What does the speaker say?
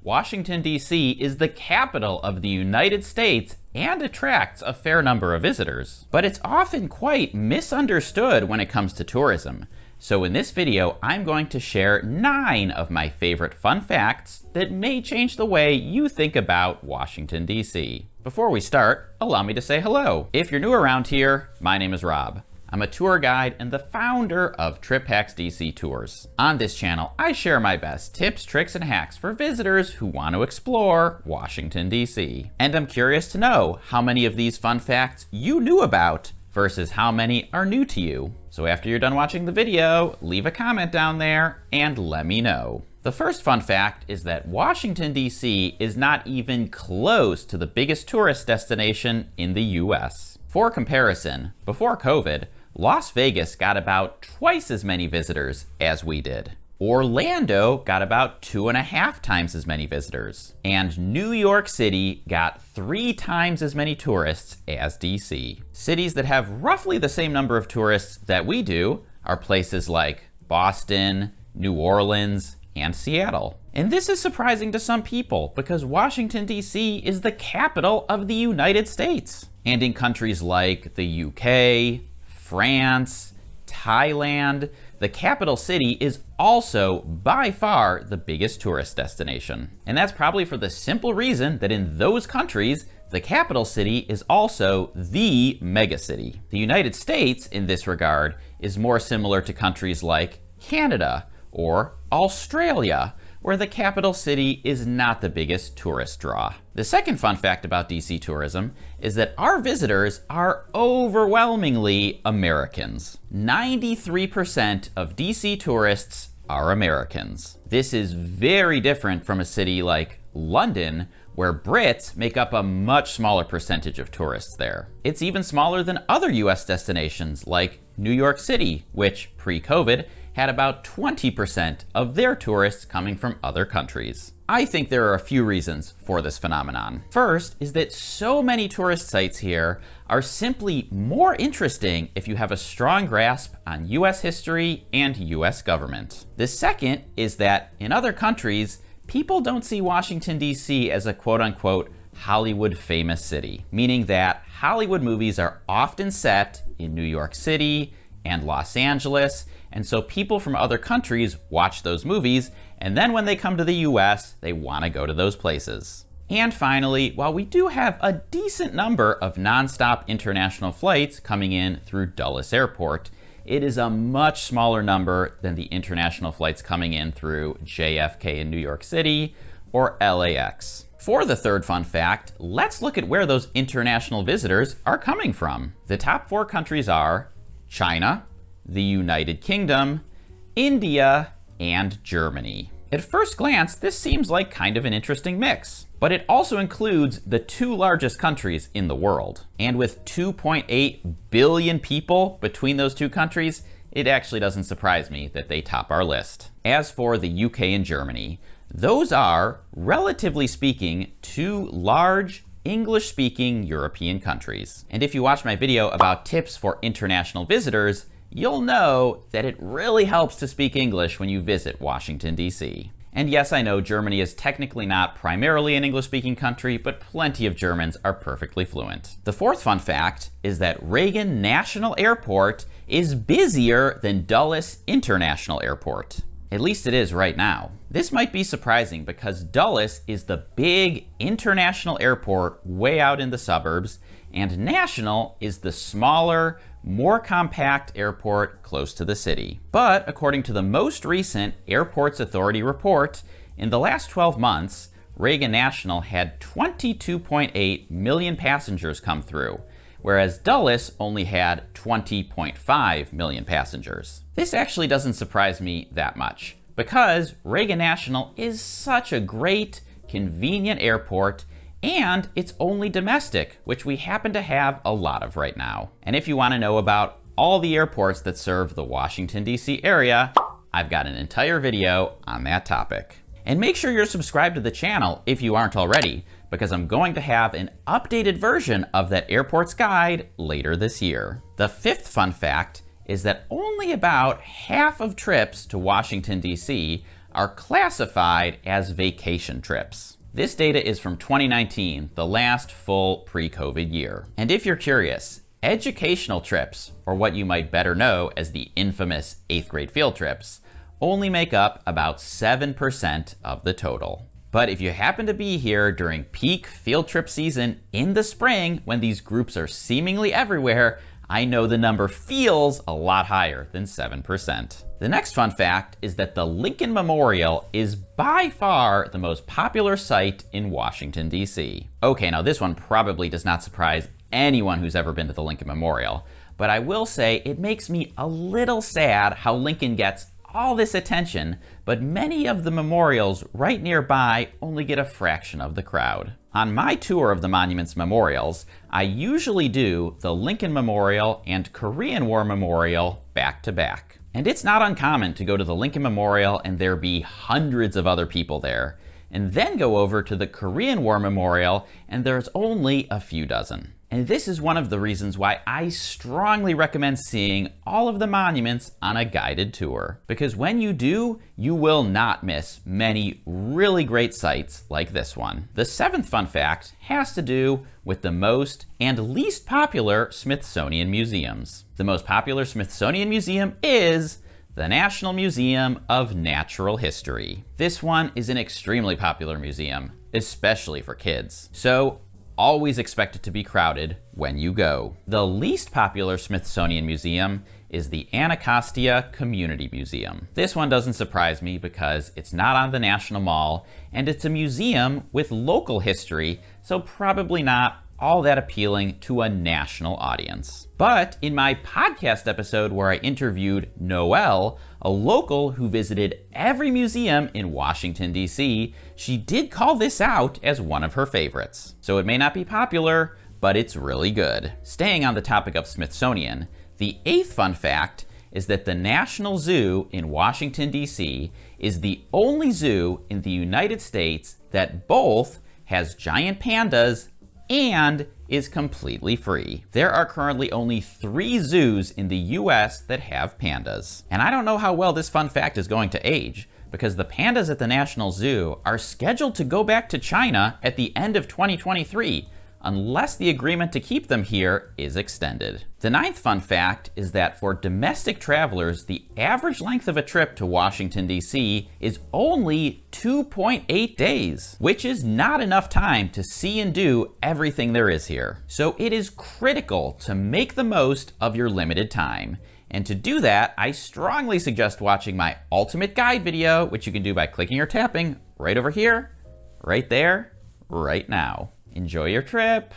Washington, D.C. is the capital of the United States and attracts a fair number of visitors. But it's often quite misunderstood when it comes to tourism. So in this video, I'm going to share 9 of my favorite fun facts that may change the way you think about Washington, D.C. Before we start, allow me to say hello. If you're new around here, my name is Rob. I'm a tour guide and the founder of Trip Hacks DC Tours. On this channel, I share my best tips, tricks, and hacks for visitors who want to explore Washington, D.C. And I'm curious to know how many of these fun facts you knew about versus how many are new to you. So after you're done watching the video, leave a comment down there and let me know. The first fun fact is that Washington, D.C. is not even close to the biggest tourist destination in the U.S. For comparison, before COVID, Las Vegas got about twice as many visitors as we did. Orlando got about 2.5 times as many visitors. And New York City got 3 times as many tourists as DC. Cities that have roughly the same number of tourists that we do are places like Boston, New Orleans, and Seattle. And this is surprising to some people because Washington, D.C. is the capital of the United States. And in countries like the UK, France, Thailand, the capital city is also by far the biggest tourist destination. And that's probably for the simple reason that in those countries, the capital city is also the megacity. The United States, in this regard, is more similar to countries like Canada or Australia, where the capital city is not the biggest tourist draw. The second fun fact about DC tourism is that our visitors are overwhelmingly Americans. 93% of DC tourists are Americans. This is very different from a city like London, where Brits make up a much smaller percentage of tourists there. It's even smaller than other US destinations like New York City, which pre-COVID had about 20% of their tourists coming from other countries. I think there are a few reasons for this phenomenon. First is that so many tourist sites here are simply more interesting if you have a strong grasp on US history and US government. The second is that in other countries, people don't see Washington, D.C. as a quote-unquote Hollywood famous city, meaning that Hollywood movies are often set in New York City and Los Angeles, and so people from other countries watch those movies, and then when they come to the US, they want to go to those places. And finally, while we do have a decent number of nonstop international flights coming in through Dulles Airport, it is a much smaller number than the international flights coming in through JFK in New York City or LAX. For the third fun fact, let's look at where those international visitors are coming from. The top 4 countries are China, the United Kingdom, India, and Germany. At first glance, this seems like kind of an interesting mix, but it also includes the 2 largest countries in the world. And with 2.8 billion people between those 2 countries, it actually doesn't surprise me that they top our list. As for the UK and Germany, those are, relatively speaking, 2 large English-speaking European countries. And if you watch my video about tips for international visitors, you'll know that it really helps to speak English when you visit Washington, D.C. And yes, I know Germany is technically not primarily an English-speaking country, but plenty of Germans are perfectly fluent. The fourth fun fact is that Reagan National Airport is busier than Dulles International Airport. At least it is right now. This might be surprising because Dulles is the big international airport way out in the suburbs, and National is the smaller, more compact airport close to the city. But according to the most recent Airports Authority report, in the last 12 months, Reagan National had 22.8 million passengers come through, whereas Dulles only had 20.5 million passengers. This actually doesn't surprise me that much, because Reagan National is such a great, convenient airport, and it's only domestic, which we happen to have a lot of right now. And if you want to know about all the airports that serve the Washington, D.C. area, I've got an entire video on that topic. And make sure you're subscribed to the channel if you aren't already, because I'm going to have an updated version of that airports guide later this year. The fifth fun fact is that only about half of trips to Washington, D.C. are classified as vacation trips. This data is from 2019, the last full pre-COVID year. And if you're curious, educational trips, or what you might better know as the infamous 8th grade field trips, only make up about 7% of the total. But if you happen to be here during peak field trip season in the spring when these groups are seemingly everywhere, I know the number feels a lot higher than 7%. The next fun fact is that the Lincoln Memorial is by far the most popular site in Washington, D.C. Okay, now this one probably does not surprise anyone who's ever been to the Lincoln Memorial, but I will say it makes me a little sad how Lincoln gets all this attention, but many of the memorials right nearby only get a fraction of the crowd. On my tour of the monument's memorials, I usually do the Lincoln Memorial and Korean War Memorial back to back. And it's not uncommon to go to the Lincoln Memorial and there be hundreds of other people there, and then go over to the Korean War Memorial and there's only a few dozen. And this is one of the reasons why I strongly recommend seeing all of the monuments on a guided tour. Because when you do, you will not miss many really great sites like this one. The 7th fun fact has to do with the most and least popular Smithsonian museums. The most popular Smithsonian museum is the National Museum of Natural History. This one is an extremely popular museum, especially for kids. So always expect it to be crowded when you go. The least popular Smithsonian museum is the Anacostia Community Museum. This one doesn't surprise me because it's not on the National Mall and it's a museum with local history, so probably not all that appealing to a national audience. But in my podcast episode where I interviewed Noelle, a local who visited every museum in Washington, D.C., she did call this out as one of her favorites. So it may not be popular, but it's really good. Staying on the topic of Smithsonian, the 8th fun fact is that the National Zoo in Washington, D.C. is the only zoo in the United States that both has giant pandas and is completely free. There are currently only 3 zoos in the US that have pandas. And I don't know how well this fun fact is going to age, because the pandas at the National Zoo are scheduled to go back to China at the end of 2023, unless the agreement to keep them here is extended. The 9th fun fact is that for domestic travelers, the average length of a trip to Washington, D.C. is only 2.8 days, which is not enough time to see and do everything there is here. So it is critical to make the most of your limited time. And to do that, I strongly suggest watching my ultimate guide video, which you can do by clicking or tapping right over here, right there, right now. Enjoy your trip.